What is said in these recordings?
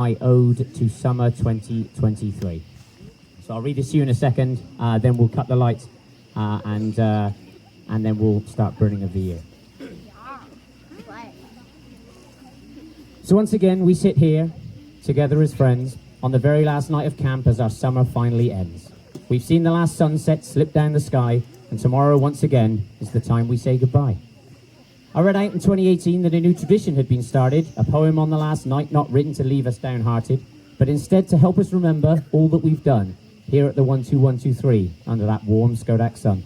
my ode to summer 2023. So I'll read this to you in a second, then we'll cut the lights, and then we'll start burning of the year. So once again, we sit here, together as friends, on the very last night of camp as our summer finally ends. We've seen the last sunset slip down the sky, and tomorrow, once again, is the time we say goodbye. I read out in 2018 that a new tradition had been started, a poem on the last night not written to leave us downhearted, but instead to help us remember all that we've done here at the 12123 under that warm Schodack sun.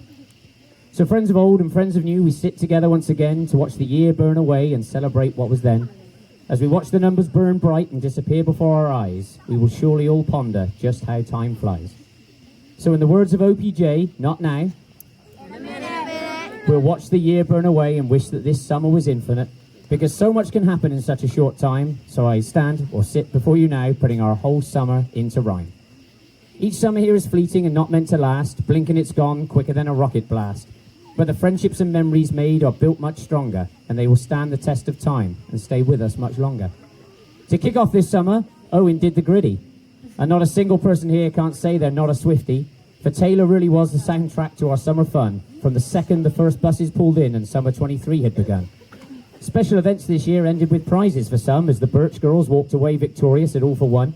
So friends of old and friends of new, we sit together once again to watch the year burn away and celebrate what was then. As we watch the numbers burn bright and disappear before our eyes, we will surely all ponder just how time flies. So in the words of OPJ, not now, we'll watch the year burn away and wish that this summer was infinite, because so much can happen in such a short time. So I stand or sit before you now, putting our whole summer into rhyme. Each summer here is fleeting and not meant to last, blink and it's gone quicker than a rocket blast. But the friendships and memories made are built much stronger, and they will stand the test of time and stay with us much longer. To kick off this summer, Owen did the gritty. And not a single person here can't say they're not a Swiftie, for Taylor really was the soundtrack to our summer fun, from the second the first buses pulled in and summer 23 had begun. Special events this year ended with prizes for some, as the Birch girls walked away victorious at All for One.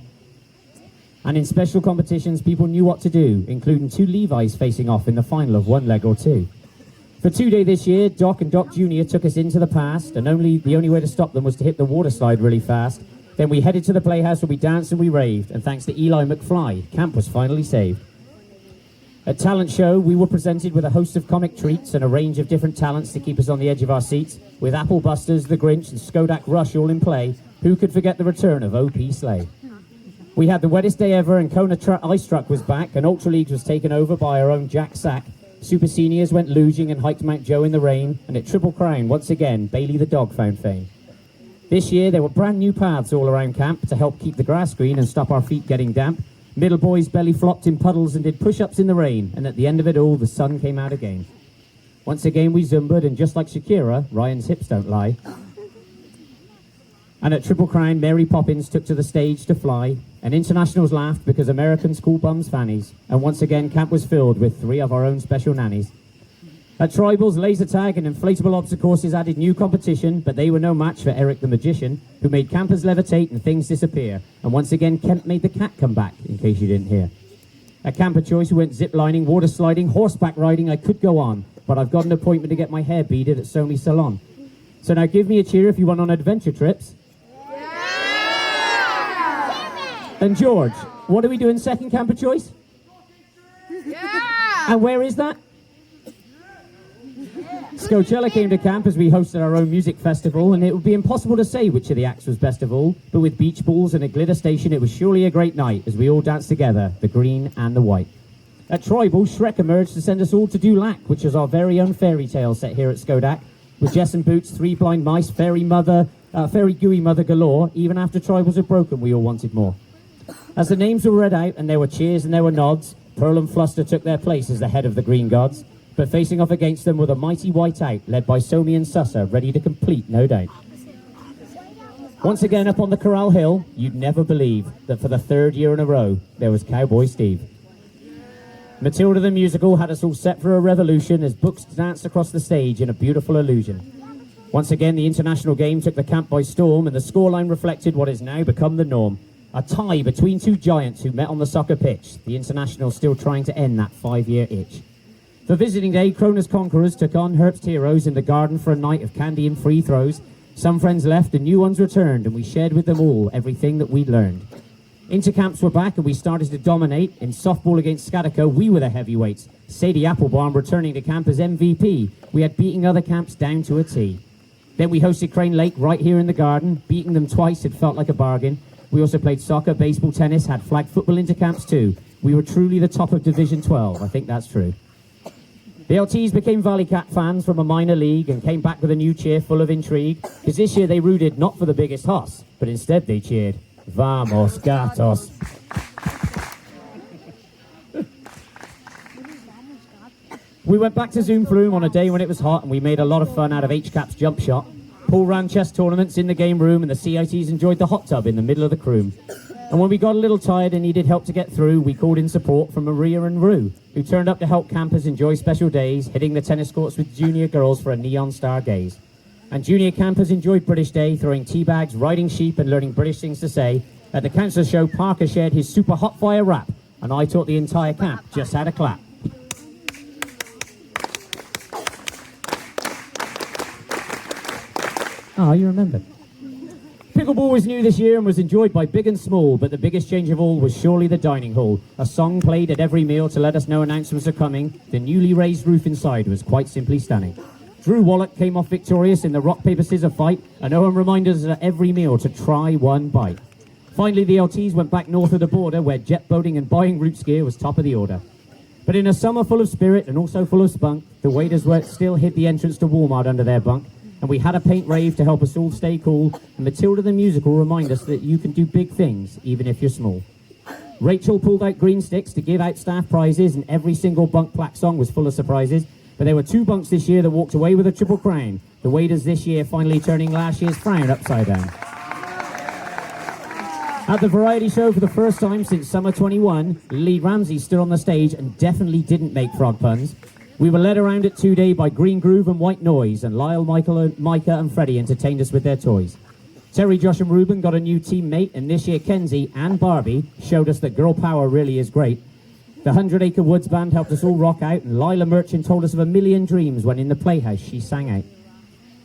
And in special competitions, people knew what to do, including two Levi's facing off in the final of one leg or two. For 2-day this year, Doc and Doc Jr. took us into the past, and the only way to stop them was to hit the water slide really fast. Then we headed to the playhouse where we danced and we raved, and thanks to Eli McFly, camp was finally saved. At Talent Show, we were presented with a host of comic treats and a range of different talents to keep us on the edge of our seats. With Apple Busters, The Grinch, and Schodack Rush all in play, who could forget the return of O.P. Slay? We had the wettest day ever, and Kona Ice Truck was back, and Ultra Leagues was taken over by our own Jack Sack. Super Seniors went luging and hiked Mount Joe in the rain, and at Triple Crown, once again, Bailey the dog found fame. This year, there were brand new paths all around camp to help keep the grass green and stop our feet getting damp. Middle boys belly flopped in puddles and did push-ups in the rain, and at the end of it all, the sun came out again. Once again, we zumbaed, and just like Shakira, Ryan's hips don't lie. And at Triple Crown, Mary Poppins took to the stage to fly, and internationals laughed because Americans call bums fannies, and once again, camp was filled with 3 of our own special nannies. At Tribals, laser tag and inflatable obstacle courses added new competition, but they were no match for Eric the Magician, who made campers levitate and things disappear. And once again, Kent made the cat come back, in case you didn't hear. At Camper Choice, we went zip-lining, water sliding, horseback riding. I could go on, but I've got an appointment to get my hair beaded at Somi Salon. So now give me a cheer if you went on adventure trips. Yeah! And George, what are we doing second Camper Choice? Yeah! And where is that? Coachella came to camp as we hosted our own music festival, and it would be impossible to say which of the acts was best of all, but with beach balls and a glitter station, it was surely a great night as we all danced together, the green and the white. At Tribal, Shrek emerged to send us all to do Lack, which was our very own fairy tale set here at Schodack, with Jess and Boots, 3 blind mice, fairy gooey mother galore. Even after Tribals had broken, we all wanted more. As the names were read out and there were cheers and there were nods, Pearl and Fluster took their place as the head of the Green Gods. But facing off against them were the mighty White Out, led by Somi and Sussa, ready to complete, no doubt. Once again up on the Corral Hill, you'd never believe that for the 3rd year in a row, there was Cowboy Steve. Matilda the musical had us all set for a revolution as books danced across the stage in a beautiful illusion. Once again, the international game took the camp by storm, and the scoreline reflected what has now become the norm. A tie between 2 giants who met on the soccer pitch, the internationals still trying to end that 5-year itch. For visiting day, Krona's Conquerors took on Herbst Heroes in the garden for a night of candy and free throws. Some friends left and new ones returned, and we shared with them all everything that we'd learned. Intercamps were back and we started to dominate. In softball against Scadico, we were the heavyweights. Sadie Applebaum returning to camp as MVP. We had beating other camps down to a T. Then we hosted Crane Lake right here in the garden. Beating them twice, it felt like a bargain. We also played soccer, baseball, tennis, had flag football intercamps too. We were truly the top of Division 12. I think that's true. The LTs became Valley Cat fans from a minor league and came back with a new cheer full of intrigue, because this year they rooted not for the biggest hoss, but instead they cheered, Vamos Gatos. We went back to Zoom Flume on a day when it was hot, and we made a lot of fun out of HCAP's jump shot. Paul ran chess tournaments in the game room, and the CITs enjoyed the hot tub in the middle of the croom. And when we got a little tired and needed help to get through, we called in support from Maria and Rue, who turned up to help campers enjoy special days, hitting the tennis courts with junior girls for a neon star gaze. And junior campers enjoyed British Day, throwing tea bags, riding sheep, and learning British things to say. At the council show, Parker shared his super hot fire rap, and I taught the entire camp just how to clap. Ah, you remember. Pickleball was new this year and was enjoyed by big and small, but the biggest change of all was surely the dining hall. A song played at every meal to let us know announcements are coming. The newly raised roof inside was quite simply stunning. Drew Wallach came off victorious in the rock, paper, scissors fight, and Owen reminded us at every meal to try one bite. Finally, the LTs went back north of the border, where jet boating and buying roots gear was top of the order. But in a summer full of spirit and also full of spunk, the waiters still hid the entrance to Walmart under their bunk. And we had a paint rave to help us all stay cool, and Matilda the musical remind us that you can do big things, even if you're small. Rachel pulled out green sticks to give out staff prizes, and every single bunk plaque song was full of surprises. But there were 2 bunks this year that walked away with a triple crown. The waiters this year finally turning last year's frown upside down. At the variety show for the first time since summer 21, Lee Ramsey stood on the stage and definitely didn't make frog puns. We were led around it 2 days by Green Groove and White Noise, and Lyle, Micah and Freddie entertained us with their toys. Terry, Josh and Ruben got a new teammate, and this year Kenzie and Barbie showed us that girl power really is great. The 100 Acre Woods Band helped us all rock out, and Lila Merchant told us of a million dreams when in the Playhouse she sang out.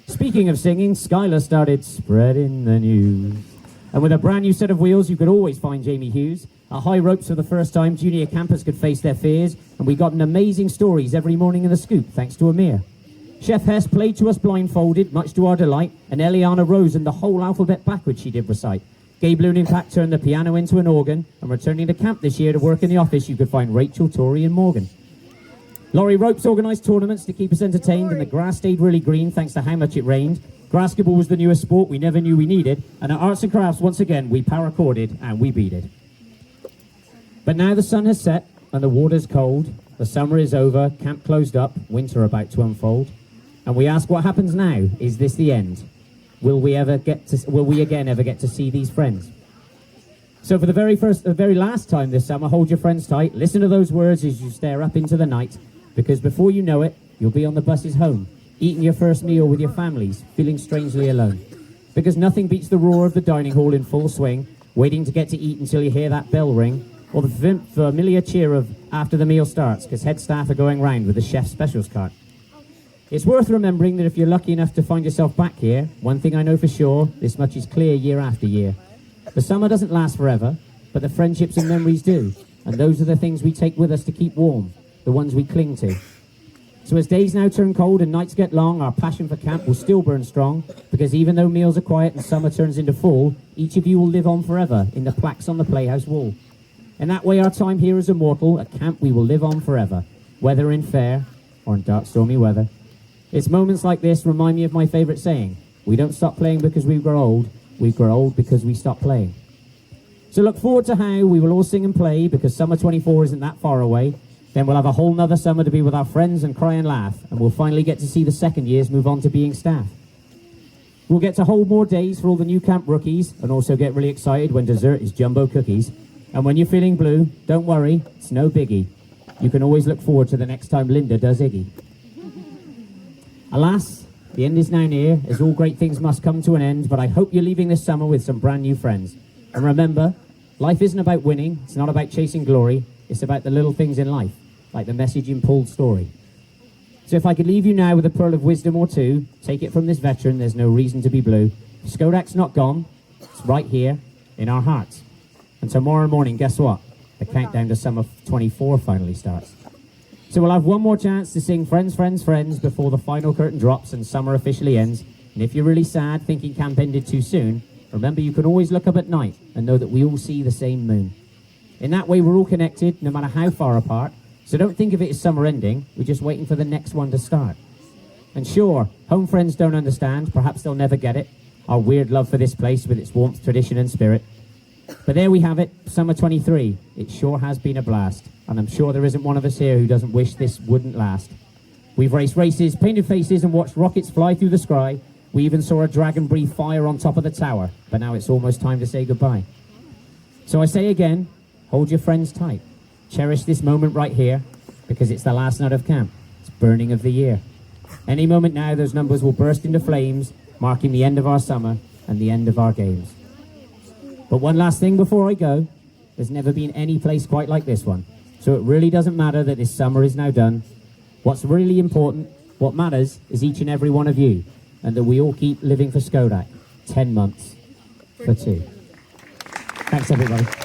Speaking of singing, Skylar started spreading the news. And with a brand new set of wheels, you could always find Jamie Hughes. At High Ropes for the first time, junior campers could face their fears, and we got an amazing stories every morning in the scoop, thanks to Amir. Chef Hess played to us blindfolded, much to our delight, and Eliana Rose and the whole alphabet backwards she did recite. Gabe Loon Impact turned the piano into an organ, and returning to camp this year to work in the office, you could find Rachel, Tori and Morgan. Laurie Ropes organised tournaments to keep us entertained, and the grass stayed really green thanks to how much it rained. Basketball was the newest sport we never knew we needed, and at Arts and Crafts, once again, we paracorded and we beat it. But now the sun has set and the water's cold, the summer is over, camp closed up, winter about to unfold, and we ask what happens now? Is this the end? Will we again ever get to see these friends? So for the very last time this summer, hold your friends tight, listen to those words as you stare up into the night, because before you know it, you'll be on the buses home, eating your first meal with your families, feeling strangely alone. Because nothing beats the roar of the dining hall in full swing, waiting to get to eat until you hear that bell ring, or the familiar cheer of after the meal starts, because head staff are going round with the chef's specials cart. It's worth remembering that if you're lucky enough to find yourself back here, one thing I know for sure, this much is clear year after year. The summer doesn't last forever, but the friendships and memories do, and those are the things we take with us to keep warm, the ones we cling to. So as days now turn cold and nights get long, our passion for camp will still burn strong, because even though meals are quiet and summer turns into fall, each of you will live on forever in the plaques on the Playhouse wall. In that way, our time here is immortal. At camp, we will live on forever, whether in fair or in dark, stormy weather. It's moments like this remind me of my favourite saying, we don't stop playing because we grow old because we stop playing. So look forward to how we will all sing and play, because summer 24 isn't that far away. Then we'll have a whole nother summer to be with our friends and cry and laugh, and we'll finally get to see the second years move on to being staff. We'll get to hold more days for all the new camp rookies, and also get really excited when dessert is jumbo cookies. And when you're feeling blue, don't worry, it's no biggie. You can always look forward to the next time Linda does Iggy. Alas, the end is now near, as all great things must come to an end, but I hope you're leaving this summer with some brand new friends. And remember, life isn't about winning, it's not about chasing glory, it's about the little things in life, like the message in Paul's story. So if I could leave you now with a pearl of wisdom or two, take it from this veteran, there's no reason to be blue. Schodack's not gone, it's right here in our hearts. And tomorrow morning, guess what? The countdown to summer 24 finally starts. So we'll have one more chance to sing Friends, Friends, Friends before the final curtain drops and summer officially ends. And if you're really sad thinking camp ended too soon, remember you can always look up at night and know that we all see the same moon. In that way, we're all connected, no matter how far apart. So don't think of it as summer ending, we're just waiting for the next one to start. And sure, home friends don't understand, perhaps they'll never get it, our weird love for this place with its warmth, tradition and spirit. But there we have it, summer 23. It sure has been a blast, and I'm sure there isn't one of us here who doesn't wish this wouldn't last. We've raced races, painted faces and watched rockets fly through the sky. We even saw a dragon breathe fire on top of the tower, but now it's almost time to say goodbye. So I say again, hold your friends tight. Cherish this moment right here, because it's the last night of camp. It's burning of the year. Any moment now, those numbers will burst into flames, marking the end of our summer and the end of our games. But one last thing before I go, there's never been any place quite like this one. So it really doesn't matter that this summer is now done. What's really important, what matters, is each and every one of you, and that we all keep living for Schodack, 10 months for 2. Thanks, everybody.